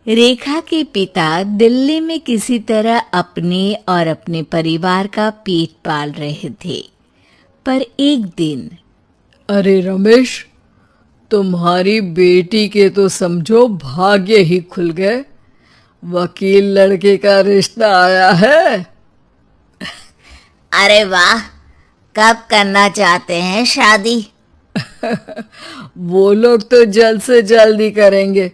रेखा के पिता दिल्ली में किसी तरह अपने और अपने परिवार का पेट पाल रहे थे। पर एक दिन अरे रमेश, तुम्हारी बेटी के तो समझो भाग्य ही खुल गए। वकील लड़के का रिश्ता आया है। अरे वाह, कब करना चाहते हैं शादी? वो लोग तो जल्द से जल्द ही करेंगे।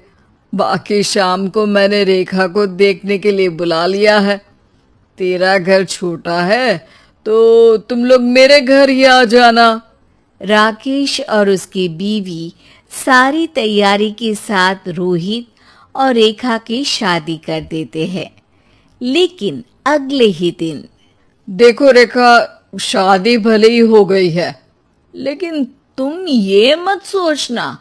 बाकी शाम को मैंने रेखा को देखने के लिए बुला लिया है। तेरा घर छोटा है तो तुम लोग मेरे घर ही आ जाना। राकेश और उसकी बीवी सारी तैयारी के साथ रोहित और रेखा की शादी कर देते हैं। लेकिन अगले ही दिन देखो रेखा, शादी भले ही हो गई है, लेकिन तुम ये मत सोचना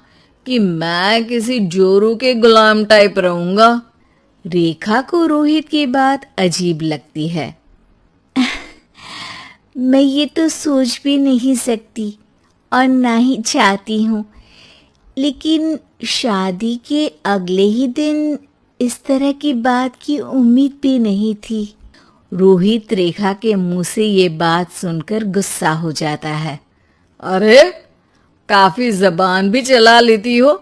कि मैं किसी जोरू के गुलाम टाइप रहूंगा। रेखा को रोहित की बात अजीब लगती है। मैं ये तो सोच भी नहीं सकती और ना ही चाहती हूँ, लेकिन शादी के अगले ही दिन इस तरह की बात की उम्मीद भी नहीं थी। रोहित रेखा के मुंह से ये बात सुनकर गुस्सा हो जाता है। अरे, काफी जबान भी चला लेती हो।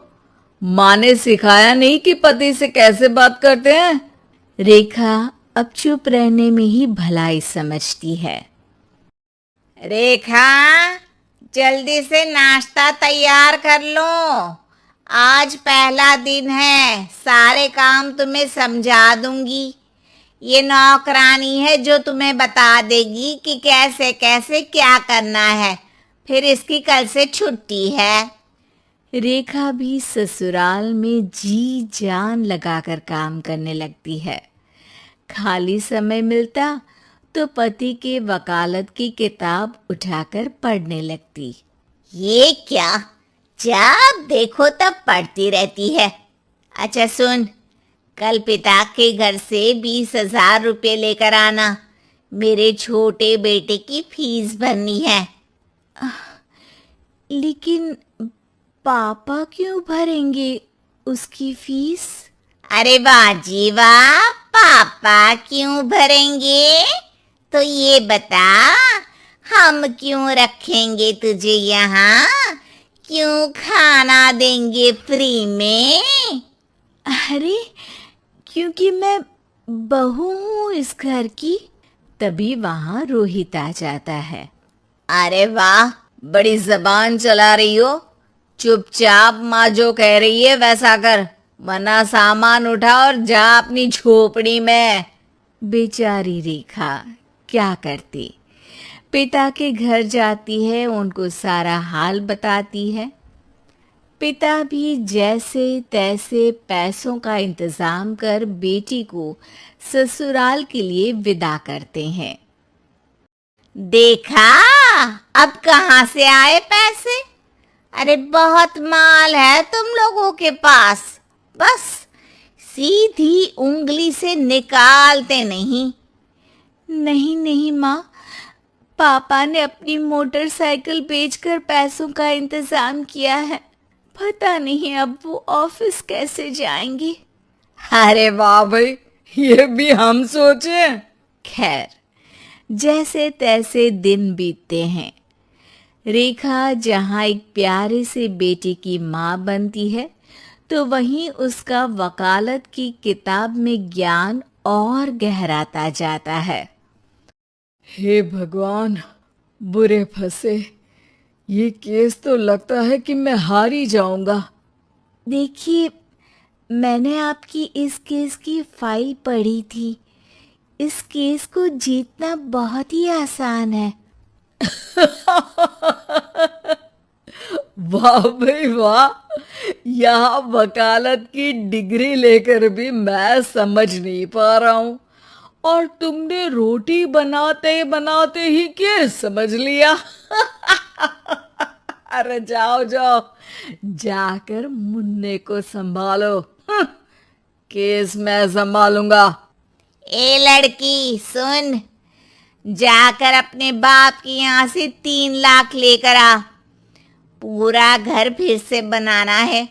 माँ ने सिखाया नहीं कि पति से कैसे बात करते हैं? रेखा अब चुप रहने में ही भलाई समझती है। रेखा, जल्दी से नाश्ता तैयार कर लो। आज पहला दिन है, सारे काम तुम्हें समझा दूंगी। ये नौकरानी है जो तुम्हें बता देगी कि कैसे कैसे क्या करना है। फिर इसकी कल से छुट्टी है। रेखा भी ससुराल में जी जान लगाकर काम करने लगती है। खाली समय मिलता तो पति के वकालत की किताब उठाकर पढ़ने लगती। ये क्या, जब देखो तब पढ़ती रहती है। अच्छा सुन, कल पिता के घर से 20,000 रुपये लेकर आना। मेरे छोटे बेटे की फीस भरनी है। लेकिन पापा क्यों भरेंगे उसकी फीस? अरे वाह जी वाह, पापा क्यों भरेंगे? तो ये बता, हम क्यों रखेंगे तुझे यहाँ? क्यों खाना देंगे फ्री में? अरे, क्योंकि मैं बहू हूँ इस घर की। तभी वहाँ रोहित आ जाता है। अरे वाह, बड़ी जबान चला रही हो। चुपचाप माँ जो कह रही है वैसा कर, वरना सामान उठा और जा अपनी झोपड़ी में। बेचारी रेखा क्या करती, पिता के घर जाती है, उनको सारा हाल बताती है। पिता भी जैसे तैसे पैसों का इंतजाम कर बेटी को ससुराल के लिए विदा करते हैं। देखा, अब कहाँ से आए पैसे? अरे बहुत माल है तुम लोगों के पास, बस सीधी उंगली से निकालते नहीं। नहीं नहीं माँ, पापा ने अपनी मोटरसाइकिल बेचकर पैसों का इंतजाम किया है। पता नहीं अब वो ऑफिस कैसे जाएंगे। अरे वाह भाई, ये भी हम सोचे। खैर, जैसे तैसे दिन बीतते हैं। रेखा जहाँ एक प्यारे से बेटे की माँ बनती है, तो वहीं उसका वकालत की किताब में ज्ञान और गहराता जाता है। हे भगवान, बुरे फंसे। ये केस तो लगता है कि मैं हार ही जाऊंगा। देखिए, मैंने आपकी इस केस की फाइल पढ़ी थी। इस केस को जीतना बहुत ही आसान है। वाह भाई वाह, यहाँ वकालत की डिग्री लेकर भी मैं समझ नहीं पा रहा हूँ, और तुमने रोटी बनाते बनाते ही केस समझ लिया। अरे जाओ जाओ, जाकर मुन्ने को संभालो। केस मैं संभालूंगा। ए लड़की सुन, जाकर अपने बाप की यहाँ से 3 लाख लेकर आ। पूरा घर फिर से बनाना है।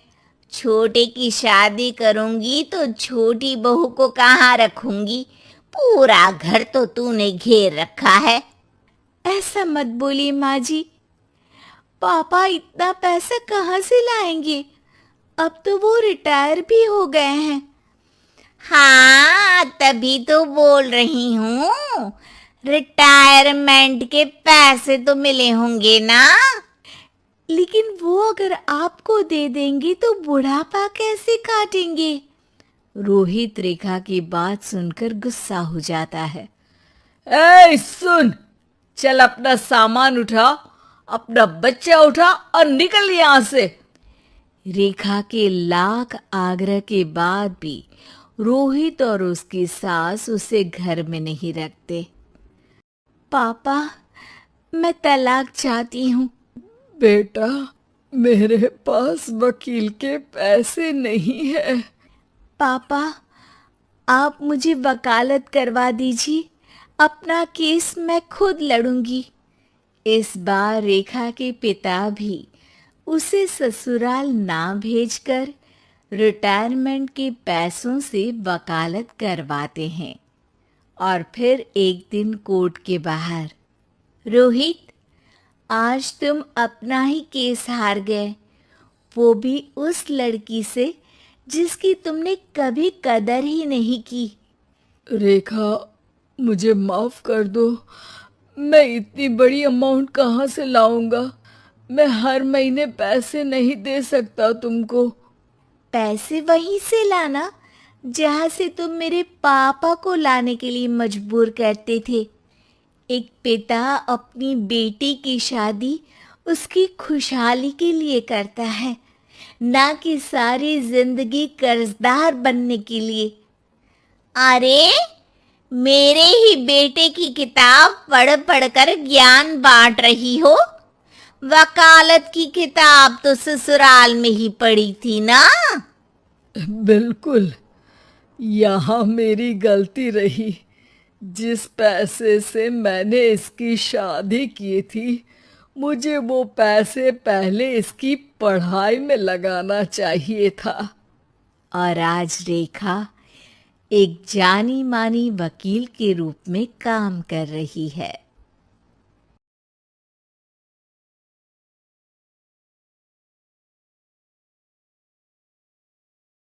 छोटे की शादी करूंगी तो छोटी बहू को कहाँ रखूंगी? पूरा घर तो तूने घेर रखा है। ऐसा मत बोलिए माँ जी। पापा इतना पैसा कहाँ से लाएंगे? अब तो वो रिटायर भी हो गए हैं। हाँ, तभी तो बोल रही हूँ, रिटायरमेंट के पैसे तो मिले होंगे ना। लेकिन वो अगर आपको दे देंगे तो बुढ़ापा कैसे काटेंगे? रोहित रेखा की बात सुनकर गुस्सा हो जाता है। ए सुन, चल अपना सामान उठा, अपना बच्चा उठा और निकल यहाँ से। रेखा के लाख आग्रह के बाद भी रोहित और उसकी सास उसे घर में नहीं रखते। पापा, मैं तलाक चाहती हूँ। बेटा, मेरे पास वकील के पैसे नहीं है। पापा, आप मुझे वकालत करवा दीजिए, अपना केस मैं खुद लड़ूंगी। इस बार रेखा के पिता भी उसे ससुराल ना भेजकर रिटायरमेंट के पैसों से वकालत करवाते हैं। और फिर एक दिन कोर्ट के बाहर, रोहित, आज तुम अपना ही केस हार गए, वो भी उस लड़की से जिसकी तुमने कभी कदर ही नहीं की। रेखा, मुझे माफ कर दो। मैं इतनी बड़ी अमाउंट कहाँ से लाऊंगा? मैं हर महीने पैसे नहीं दे सकता तुमको। पैसे वहीं से लाना जहाँ से तुम मेरे पापा को लाने के लिए मजबूर करते थे। एक पिता अपनी बेटी की शादी उसकी खुशहाली के लिए करता है, ना कि सारी जिंदगी कर्जदार बनने के लिए। अरे, मेरे ही बेटे की किताब पढ़ पढ़कर ज्ञान बांट रही हो? वकालत की किताब तो ससुराल में ही पढ़ी थी ना। बिल्कुल, यहाँ मेरी गलती रही। जिस पैसे से मैंने इसकी शादी की थी, मुझे वो पैसे पहले इसकी पढ़ाई में लगाना चाहिए था। और आज रेखा एक जानी मानी वकील के रूप में काम कर रही है।